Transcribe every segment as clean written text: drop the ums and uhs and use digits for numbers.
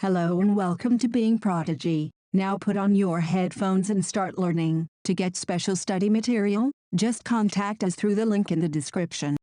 Hello and welcome to Being Prodigy. Now put on your headphones and start learning. To get special study material, just contact us through the link in the description.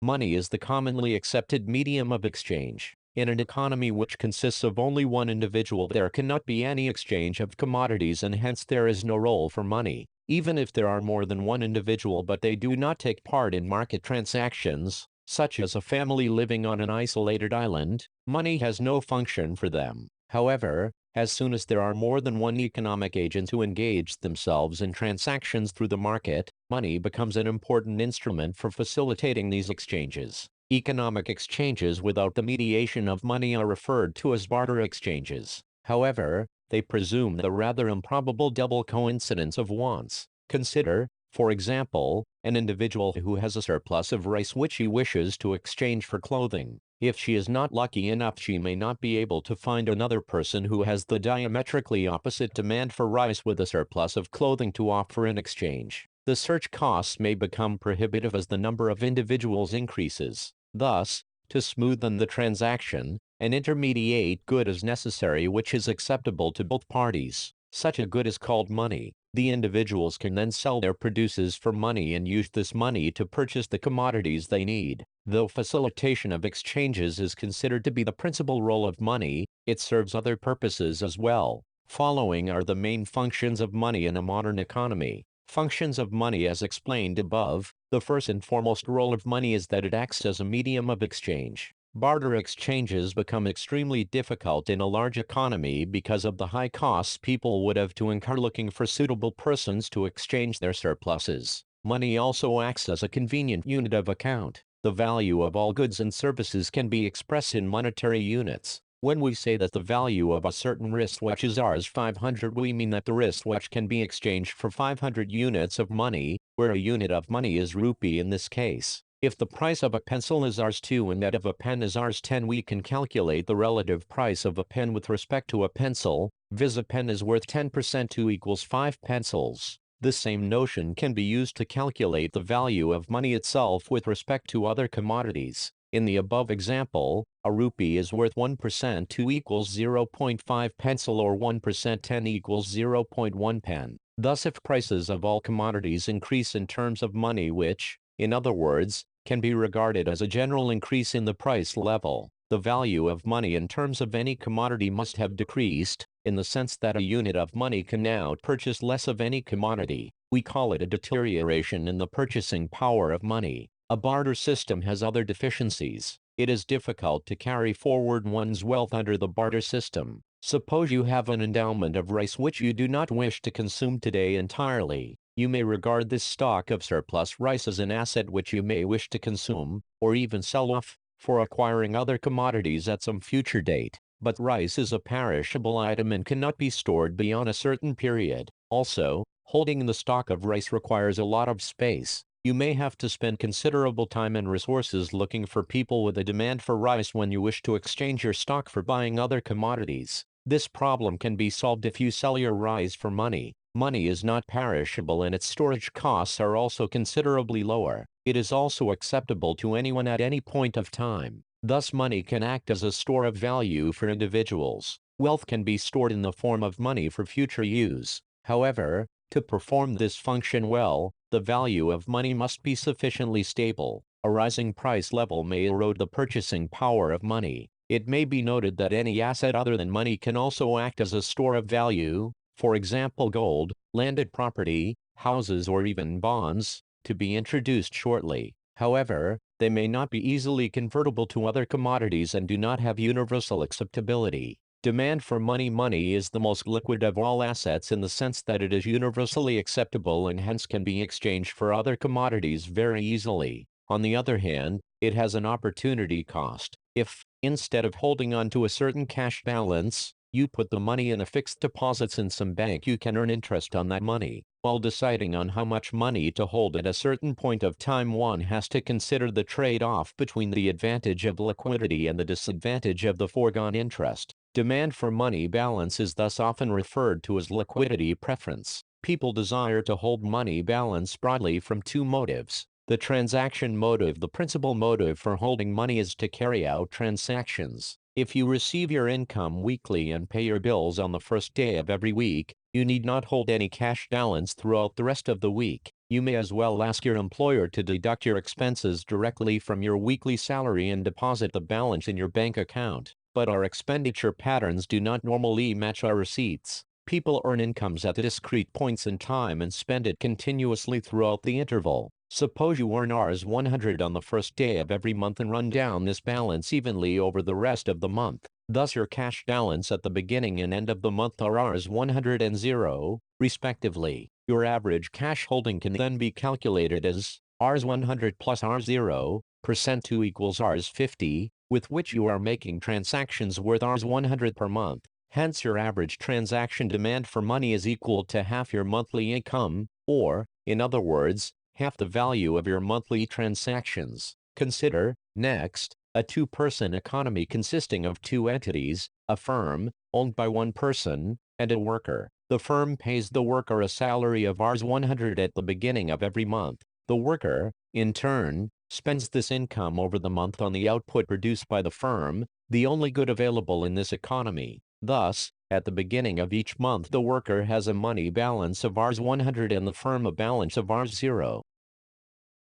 Money is the commonly accepted medium of exchange. In an economy which consists of only one individual, there cannot be any exchange of commodities, and hence there is no role for money. Even if there are more than one individual but they do not take part in market transactions, such as a family living on an isolated island, money has no function for them. However, as soon as there are more than one economic agent who engage themselves in transactions through the market, money becomes an important instrument for facilitating these exchanges. Economic exchanges without the mediation of money are referred to as barter exchanges. However, they presume the rather improbable double coincidence of wants. Consider, for example, an individual who has a surplus of rice which he wishes to exchange for clothing. If she is not lucky enough, she may not be able to find another person who has the diametrically opposite demand for rice with a surplus of clothing to offer in exchange. The search costs may become prohibitive as the number of individuals increases. Thus, to smoothen the transaction, an intermediate good is necessary which is acceptable to both parties. Such a good is called money. The individuals can then sell their produces for money and use this money to purchase the commodities they need. Though facilitation of exchanges is considered to be the principal role of money, it serves other purposes as well. Following are the main functions of money in a modern economy. Functions of money as explained above. The first and foremost role of money is that it acts as a medium of exchange. Barter exchanges become extremely difficult in a large economy because of the high costs people would have to incur looking for suitable persons to exchange their surpluses. Money also acts as a convenient unit of account. The value of all goods and services can be expressed in monetary units. When we say that the value of a certain wristwatch is Rs500, we mean that the wristwatch can be exchanged for 500 units of money, where a unit of money is rupee in this case. If the price of a pencil is Rs2 and that of a pen is Rs10, we can calculate the relative price of a pen with respect to a pencil, viz. A pen is worth 10%, 2 equals 5 pencils. This same notion can be used to calculate the value of money itself with respect to other commodities. In the above example, a rupee is worth 1%, 2 equals 0.5 pencil, or 1%, 10 equals 0.1 pen. Thus, if prices of all commodities increase in terms of money, which, in other words, can be regarded as a general increase in the price level, the value of money in terms of any commodity must have decreased, in the sense that a unit of money can now purchase less of any commodity. We call it a deterioration in the purchasing power of money. A barter system has other deficiencies. It is difficult to carry forward one's wealth under the barter system. Suppose you have an endowment of rice which you do not wish to consume today entirely. You may regard this stock of surplus rice as an asset which you may wish to consume, or even sell off, for acquiring other commodities at some future date. But rice is a perishable item and cannot be stored beyond a certain period. Also, holding the stock of rice requires a lot of space. You may have to spend considerable time and resources looking for people with a demand for rice when you wish to exchange your stock for buying other commodities. This problem can be solved if you sell your rice for money. Money is not perishable and its storage costs are also considerably lower. It is also acceptable to anyone at any point of time. Thus, money can act as a store of value for individuals. Wealth can be stored in the form of money for future use. However, to perform this function well, the value of money must be sufficiently stable. A rising price level may erode the purchasing power of money. It may be noted that any asset other than money can also act as a store of value. For example, gold, landed property, houses, or even bonds, to be introduced shortly. However, they may not be easily convertible to other commodities and do not have universal acceptability. Demand for money. Money is the most liquid of all assets in the sense that it is universally acceptable and hence can be exchanged for other commodities very easily. On the other hand, it has an opportunity cost. If, instead of holding on to a certain cash balance, you put the money in a fixed deposits in some bank, you can earn interest on that money. While deciding on how much money to hold at a certain point of time, one has to consider the trade-off between the advantage of liquidity and the disadvantage of the foregone interest. Demand for money balance is thus often referred to as liquidity preference. People desire to hold money balance broadly from two motives. The transaction motive. The principal motive for holding money is to carry out transactions. If you receive your income weekly and pay your bills on the first day of every week, you need not hold any cash balance throughout the rest of the week. You may as well ask your employer to deduct your expenses directly from your weekly salary and deposit the balance in your bank account. But our expenditure patterns do not normally match our receipts. People earn incomes at discrete points in time and spend it continuously throughout the interval. Suppose you earn Rs 100 on the first day of every month and run down this balance evenly over the rest of the month. Thus your cash balance at the beginning and end of the month are Rs 100 and 0, respectively. Your average cash holding can then be calculated as Rs 100 plus Rs 0, percent 2 equals Rs 50, with which you are making transactions worth Rs 100 per month. Hence your average transaction demand for money is equal to half your monthly income, or, in other words, half the value of your monthly transactions. Consider, next, a two-person economy consisting of two entities, a firm, owned by one person, and a worker. The firm pays the worker a salary of Rs 100 at the beginning of every month. The worker, in turn, spends this income over the month on the output produced by the firm, the only good available in this economy. Thus, at the beginning of each month the worker has a money balance of Rs 100 and the firm a balance of Rs 0.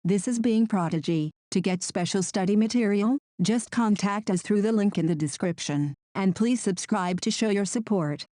This is Being Prodigy. To get special study material, just contact us through the link in the description. And please subscribe to show your support.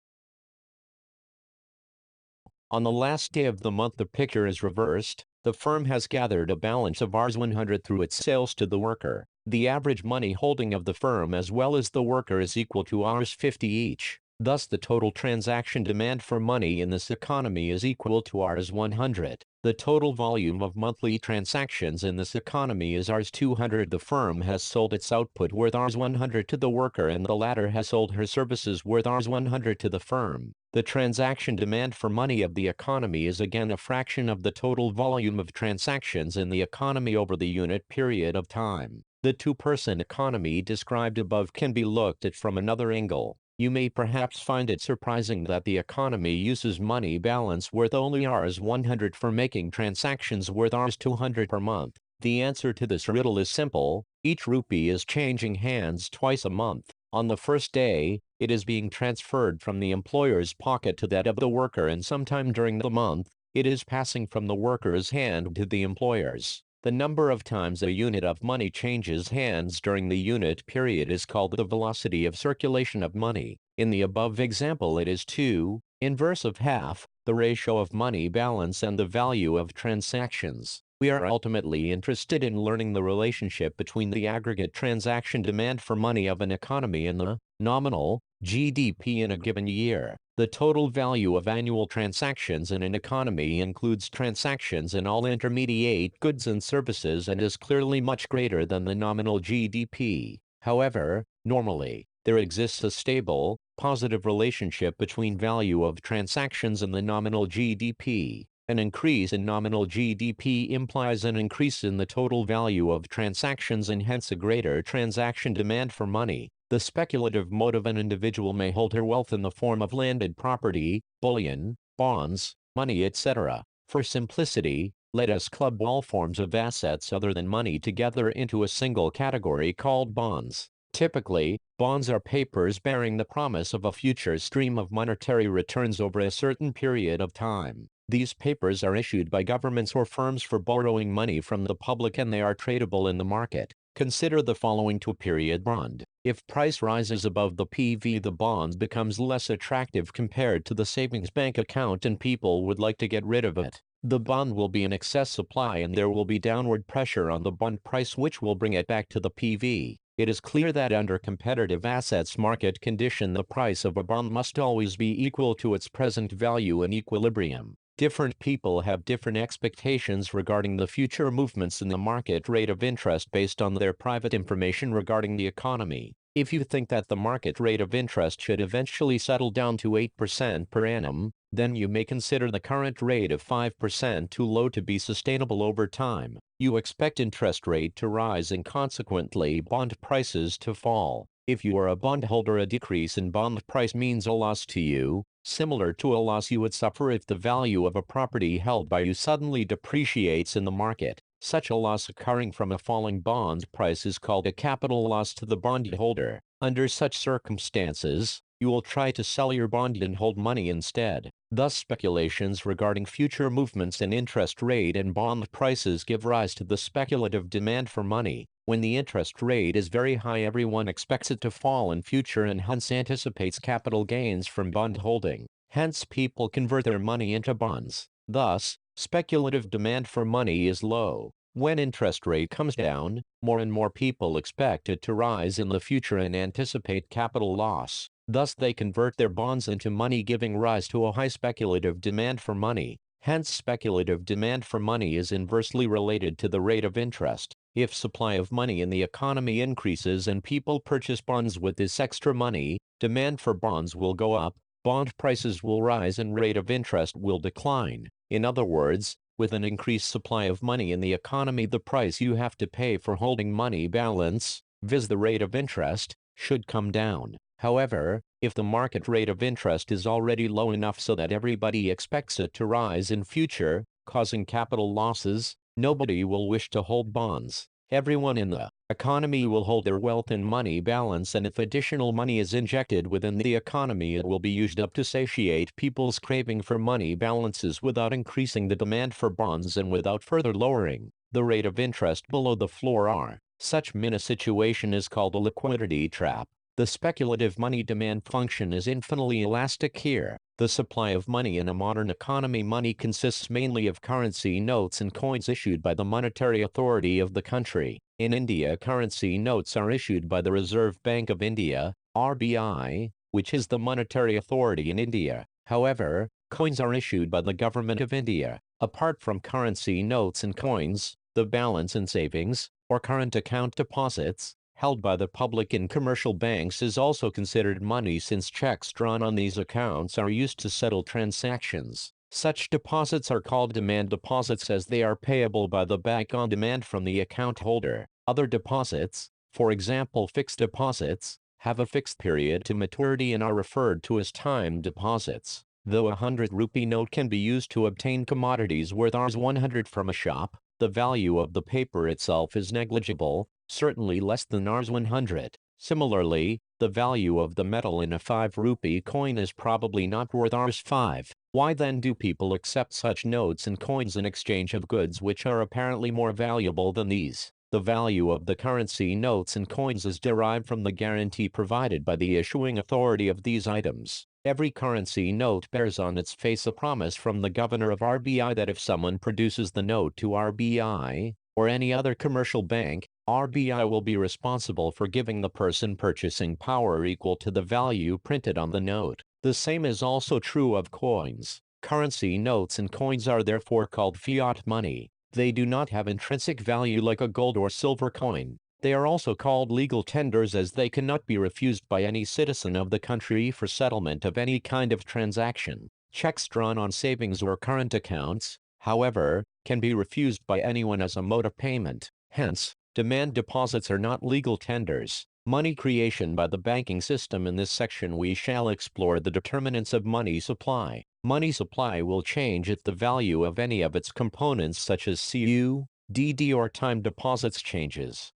On the last day of the month the picture is reversed. The firm has gathered a balance of Rs 100 through its sales to the worker. The average money holding of the firm as well as the worker is equal to Rs 50 each. Thus the total transaction demand for money in this economy is equal to Rs 100. The total volume of monthly transactions in this economy is Rs 200. The firm has sold its output worth Rs 100 to the worker and the latter has sold her services worth Rs 100 to the firm. The transaction demand for money of the economy is again a fraction of the total volume of transactions in the economy over the unit period of time. The two-person economy described above can be looked at from another angle. You may perhaps find it surprising that the economy uses money balance worth only Rs 100 for making transactions worth Rs 200 per month. The answer to this riddle is simple. Each rupee is changing hands twice a month. On the first day, it is being transferred from the employer's pocket to that of the worker, and sometime during the month, it is passing from the worker's hand to the employer's. The number of times a unit of money changes hands during the unit period is called the velocity of circulation of money. In the above example it is 2, inverse of half, the ratio of money balance and the value of transactions. We are ultimately interested in learning the relationship between the aggregate transaction demand for money of an economy and the nominal GDP in a given year. The total value of annual transactions in an economy includes transactions in all intermediate goods and services and is clearly much greater than the nominal GDP. However, normally, there exists a stable, positive relationship between value of transactions and the nominal GDP. An increase in nominal GDP implies an increase in the total value of transactions and hence a greater transaction demand for money. The speculative mode of an individual may hold her wealth in the form of landed property, bullion, bonds, money, etc. For simplicity, let us club all forms of assets other than money together into a single category called bonds. Typically, bonds are papers bearing the promise of a future stream of monetary returns over a certain period of time. These papers are issued by governments or firms for borrowing money from the public and they are tradable in the market. Consider the following two-period bond. If price rises above the PV, the bond becomes less attractive compared to the savings bank account and people would like to get rid of it. The bond will be in excess supply and there will be downward pressure on the bond price which will bring it back to the PV. It is clear that under competitive assets market condition the price of a bond must always be equal to its present value in equilibrium. Different people have different expectations regarding the future movements in the market rate of interest based on their private information regarding the economy. If you think that the market rate of interest should eventually settle down to 8% per annum, then you may consider the current rate of 5% too low to be sustainable over time. You expect interest rate to rise and consequently bond prices to fall. If you are a bondholder, a decrease in bond price means a loss to you, similar to a loss you would suffer if the value of a property held by you suddenly depreciates in the market. Such a loss occurring from a falling bond price is called a capital loss to the bondholder. Under such circumstances, you will try to sell your bond and hold money instead. Thus, speculations regarding future movements in interest rate and bond prices give rise to the speculative demand for money. When the interest rate is very high, everyone expects it to fall in future and hence anticipates capital gains from bond holding. Hence, people convert their money into bonds. Thus, speculative demand for money is low. When interest rate comes down, more and more people expect it to rise in the future and anticipate capital loss. Thus, they convert their bonds into money, giving rise to a high speculative demand for money. Hence, speculative demand for money is inversely related to the rate of interest. If supply of money in the economy increases and people purchase bonds with this extra money, demand for bonds will go up, bond prices will rise, and rate of interest will decline. In other words, with an increased supply of money in the economy, the price you have to pay for holding money balance, viz. The rate of interest, should come down. However, if the market rate of interest is already low enough so that everybody expects it to rise in future, causing capital losses, nobody will wish to hold bonds. Everyone in the economy will hold their wealth in money balance, and if additional money is injected within the economy, it will be used up to satiate people's craving for money balances without increasing the demand for bonds and without further lowering the rate of interest below the floor R. Such situation is called a liquidity trap. The speculative money demand function is infinitely elastic here. The supply of money in a modern economy, money consists mainly of currency notes and coins issued by the monetary authority of the country. In India, currency notes are issued by the Reserve Bank of India, RBI, which is the monetary authority in India. However, coins are issued by the Government of India. Apart from currency notes and coins, the balance in savings, or current account deposits, held by the public in commercial banks is also considered money, since checks drawn on these accounts are used to settle transactions. Such deposits are called demand deposits, as they are payable by the bank on demand from the account holder. Other deposits, for example fixed deposits, have a fixed period to maturity and are referred to as time deposits. Though a 100 rupee note can be used to obtain commodities worth Rs 100 from a shop, the value of the paper itself is negligible, certainly less than Rs 100. Similarly, the value of the metal in a 5 rupee coin is probably not worth Rs 5. Why then do people accept such notes and coins in exchange of goods which are apparently more valuable than these? The value of the currency notes and coins is derived from the guarantee provided by the issuing authority of these items. Every currency note bears on its face a promise from the governor of RBI that if someone produces the note to RBI, or any other commercial bank, RBI will be responsible for giving the person purchasing power equal to the value printed on the note. The same is also true of coins. Currency notes and coins are therefore called fiat money. They do not have intrinsic value like a gold or silver coin. They are also called legal tenders, as they cannot be refused by any citizen of the country for settlement of any kind of transaction. Checks drawn on savings or current accounts, however, can be refused by anyone as a mode of payment. Hence, demand deposits are not legal tenders. Money creation by the banking system. In this section we shall explore the determinants of money supply. Money supply will change if the value of any of its components such as CU, DD or time deposits changes.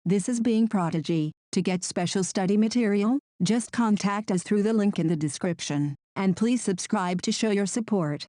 This is Being Prodigy. To get special study material, just contact us through the link in the description, and please subscribe to show your support.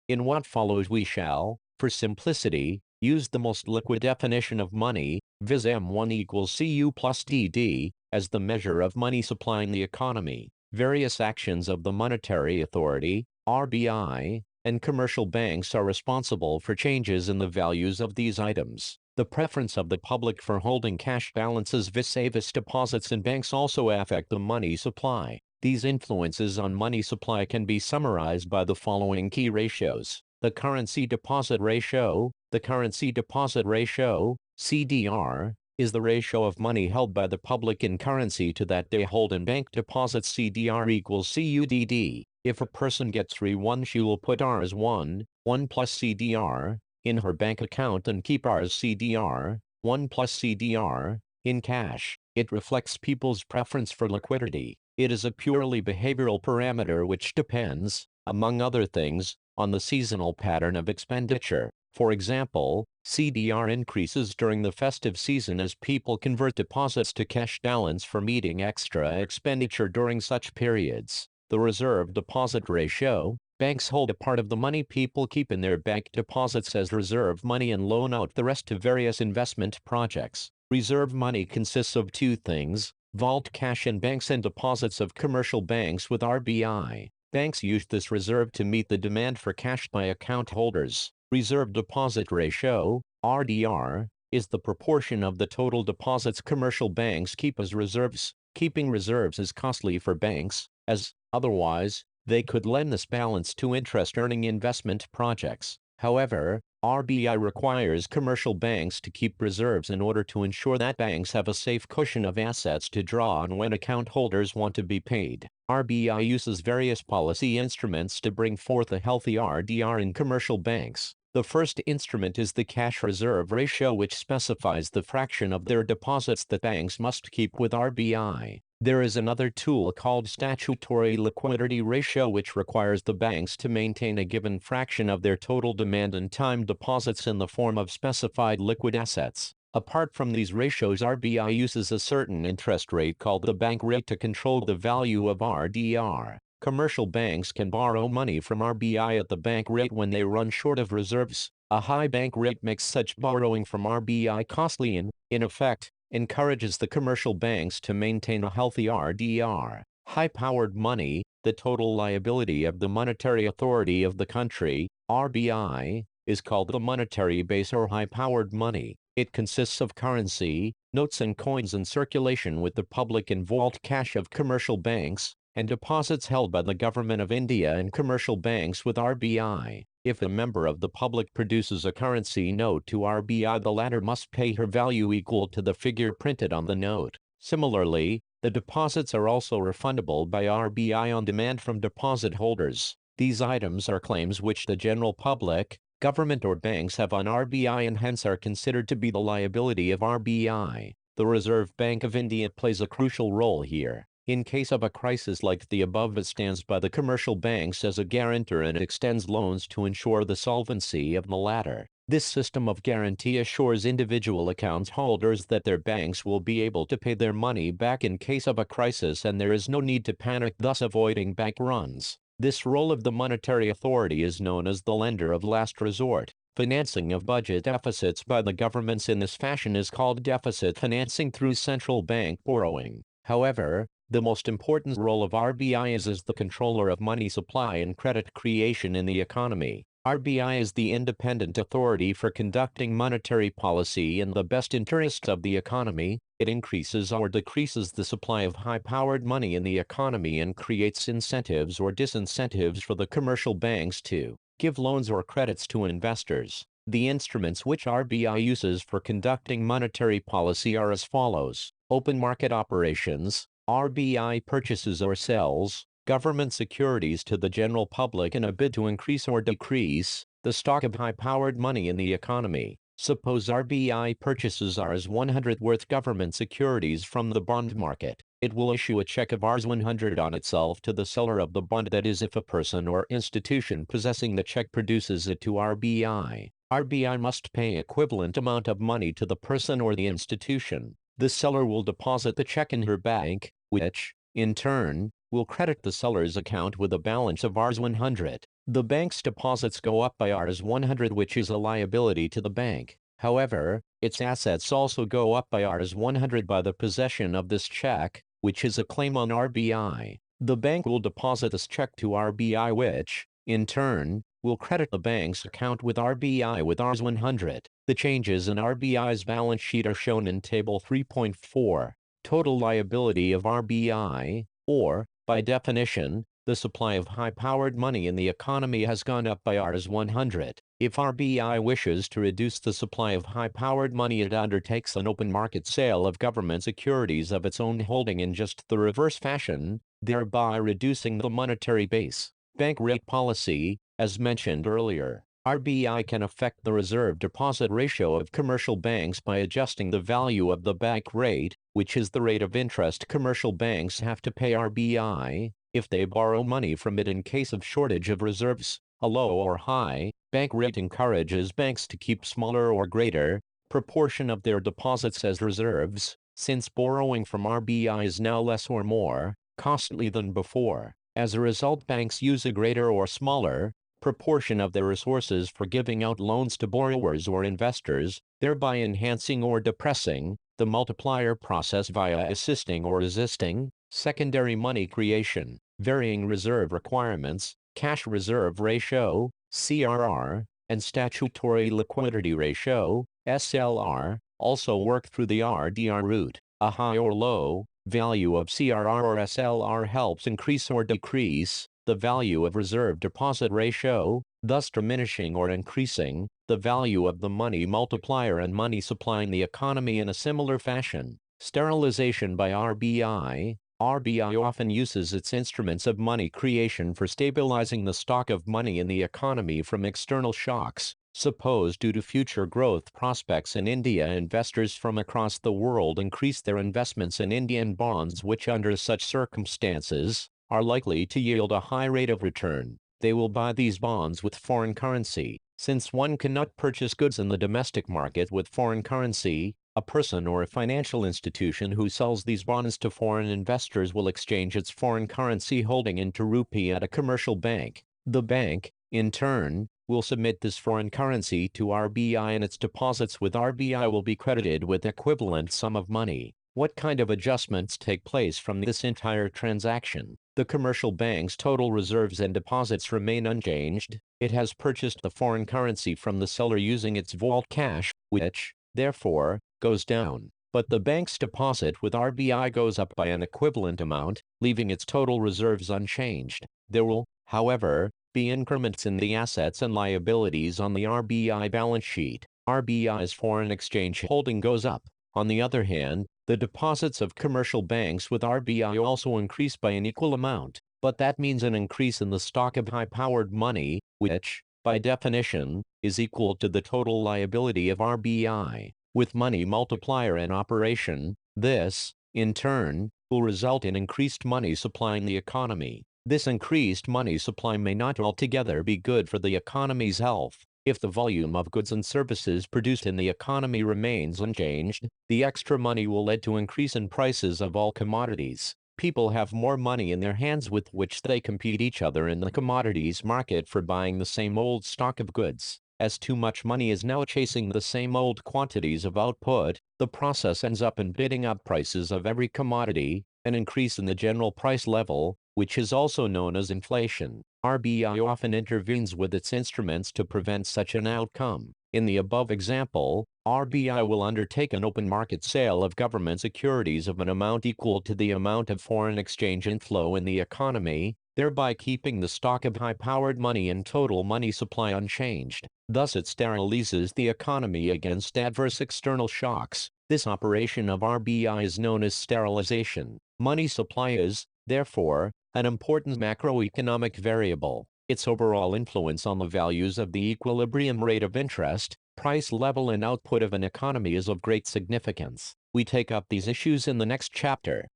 In what follows we shall, for simplicity, use the most liquid definition of money, viz. M1 equals CU plus DD, as the measure of money supplying the economy. Various actions of the monetary authority, RBI, and commercial banks are responsible for changes in the values of these items. The preference of the public for holding cash balances vis-a-vis deposits in banks also affect the money supply. These influences on money supply can be summarized by the following key ratios. The currency deposit ratio. The currency deposit ratio, CDR, is the ratio of money held by the public in currency to that they hold in bank deposits. CDR equals CUDD. If a person gets Rs1, she will put Rs 1 plus CDR, in her bank account and keep Rs CDR, 1 plus CDR, in cash. It reflects people's preference for liquidity. It is a purely behavioral parameter which depends, among other things, on the seasonal pattern of expenditure. For example, CDR increases during the festive season as people convert deposits to cash balance for meeting extra expenditure during such periods. The reserve deposit ratio: banks hold a part of the money people keep in their bank deposits as reserve money and loan out the rest to various investment projects. Reserve money consists of two things: vault cash in banks and deposits of commercial banks with RBI. Banks use this reserve to meet the demand for cash by account holders. Reserve deposit ratio, RDR, is the proportion of the total deposits commercial banks keep as reserves. Keeping reserves is costly for banks, as, otherwise, they could lend this balance to interest-earning investment projects. However, RBI requires commercial banks to keep reserves in order to ensure that banks have a safe cushion of assets to draw on when account holders want to be paid. RBI uses various policy instruments to bring forth a healthy RDR in commercial banks. The first instrument is the cash reserve ratio, which specifies the fraction of their deposits that banks must keep with RBI. There is another tool called statutory liquidity ratio, which requires the banks to maintain a given fraction of their total demand and time deposits in the form of specified liquid assets. Apart from these ratios, RBI uses a certain interest rate called the bank rate to control the value of RDR. Commercial banks can borrow money from RBI at the bank rate when they run short of reserves. A high bank rate makes such borrowing from RBI costly and, in effect, encourages the commercial banks to maintain a healthy RDR. High-powered money, the total liability of the monetary authority of the country, RBI, is called the monetary base or high-powered money. It consists of currency, notes and coins in circulation with the public and vault cash of commercial banks, and deposits held by the Government of India and commercial banks with RBI. If a member of the public produces a currency note to RBI, the latter must pay her value equal to the figure printed on the note. Similarly, the deposits are also refundable by RBI on demand from deposit holders. These items are claims which the general public, government or banks have on RBI and hence are considered to be the liability of RBI. The Reserve Bank of India plays a crucial role here. In case of a crisis like the above, it stands by the commercial banks as a guarantor and extends loans to ensure the solvency of the latter. This system of guarantee assures individual account holders that their banks will be able to pay their money back in case of a crisis and there is no need to panic, thus avoiding bank runs. This role of the monetary authority is known as the lender of last resort. Financing of budget deficits by the governments in this fashion is called deficit financing through central bank borrowing. However, the most important role of RBI is as the controller of money supply and credit creation in the economy. RBI is the independent authority for conducting monetary policy in the best interests of the economy. It increases or decreases the supply of high-powered money in the economy and creates incentives or disincentives for the commercial banks to give loans or credits to investors. The instruments which RBI uses for conducting monetary policy are as follows: open market operations. RBI purchases or sells government securities to the general public in a bid to increase or decrease the stock of high-powered money in the economy. Suppose RBI purchases Rs 100 worth government securities from the bond market. It will issue a check of Rs 100 on itself to the seller of the bond, that is, if a person or institution possessing the check produces it to RBI. RBI must pay equivalent amount of money to the person or the institution. The seller will deposit the check in her bank, which, in turn, will credit the seller's account with a balance of Rs 100. The bank's deposits go up by Rs 100, which is a liability to the bank. However, its assets also go up by Rs 100 by the possession of this check, which is a claim on RBI. The bank will deposit this check to RBI, which, in turn, will credit the bank's account with RBI with Rs 100. The changes in RBI's balance sheet are shown in Table 3.4. Total liability of RBI, or, by definition, the supply of high-powered money in the economy has gone up by Rs 100. If RBI wishes to reduce the supply of high-powered money, it undertakes an open market sale of government securities of its own holding in just the reverse fashion, thereby reducing the monetary base. Bank rate policy. As mentioned earlier, RBI can affect the reserve deposit ratio of commercial banks by adjusting the value of the bank rate, which is the rate of interest commercial banks have to pay RBI if they borrow money from it in case of shortage of reserves. A low or high bank rate encourages banks to keep smaller or greater proportion of their deposits as reserves, since borrowing from RBI is now less or more costly than before. As a result, banks use a greater or smaller proportion of their resources for giving out loans to borrowers or investors, thereby enhancing or depressing the multiplier process via assisting or resisting secondary money creation. Varying reserve requirements, cash reserve ratio, CRR, and statutory liquidity ratio, SLR, also work through the RDR route. A high or low value of CRR or SLR helps increase or decrease the value of reserve deposit ratio, thus diminishing or increasing the value of the money multiplier and money supplying the economy in a similar fashion. Sterilization by RBI. RBI often uses its instruments of money creation for stabilizing the stock of money in the economy from external shocks. Suppose due to future growth prospects in India, investors from across the world increase their investments in Indian bonds, which under such circumstances are likely to yield a high rate of return. They will buy these bonds with foreign currency. Since one cannot purchase goods in the domestic market with foreign currency, a person or a financial institution who sells these bonds to foreign investors will exchange its foreign currency holding into rupee at a commercial bank. The bank, in turn, will submit this foreign currency to RBI, and its deposits with RBI will be credited with equivalent sum of money. What kind of adjustments take place from this entire transaction? The commercial bank's total reserves and deposits remain unchanged. It has purchased the foreign currency from the seller using its vault cash, which, therefore, goes down. But the bank's deposit with RBI goes up by an equivalent amount, leaving its total reserves unchanged. There will, however, be increments in the assets and liabilities on the RBI balance sheet. RBI's foreign exchange holding goes up. On the other hand, the deposits of commercial banks with RBI also increase by an equal amount, but that means an increase in the stock of high-powered money, which, by definition, is equal to the total liability of RBI. With money multiplier in operation, this, in turn, will result in increased money supplying the economy. This increased money supply may not altogether be good for the economy's health. If the volume of goods and services produced in the economy remains unchanged, the extra money will lead to increase in prices of all commodities. People have more money in their hands with which they compete each other in the commodities market for buying the same old stock of goods. As too much money is now chasing the same old quantities of output, the process ends up in bidding up prices of every commodity, an increase in the general price level, which is also known as inflation. RBI often intervenes with its instruments to prevent such an outcome. In the above example, RBI will undertake an open market sale of government securities of an amount equal to the amount of foreign exchange inflow in the economy, thereby keeping the stock of high-powered money and total money supply unchanged. Thus it sterilizes the economy against adverse external shocks. This operation of RBI is known as sterilization. Money supply is, therefore, an important macroeconomic variable. Its overall influence on the values of the equilibrium rate of interest, price level and output of an economy is of great significance. We take up these issues in the next chapter.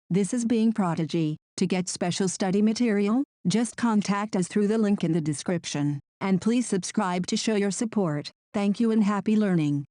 This is Being Prodigy. To get special study material, just contact us through the link in the description. And please subscribe to show your support. Thank you and happy learning.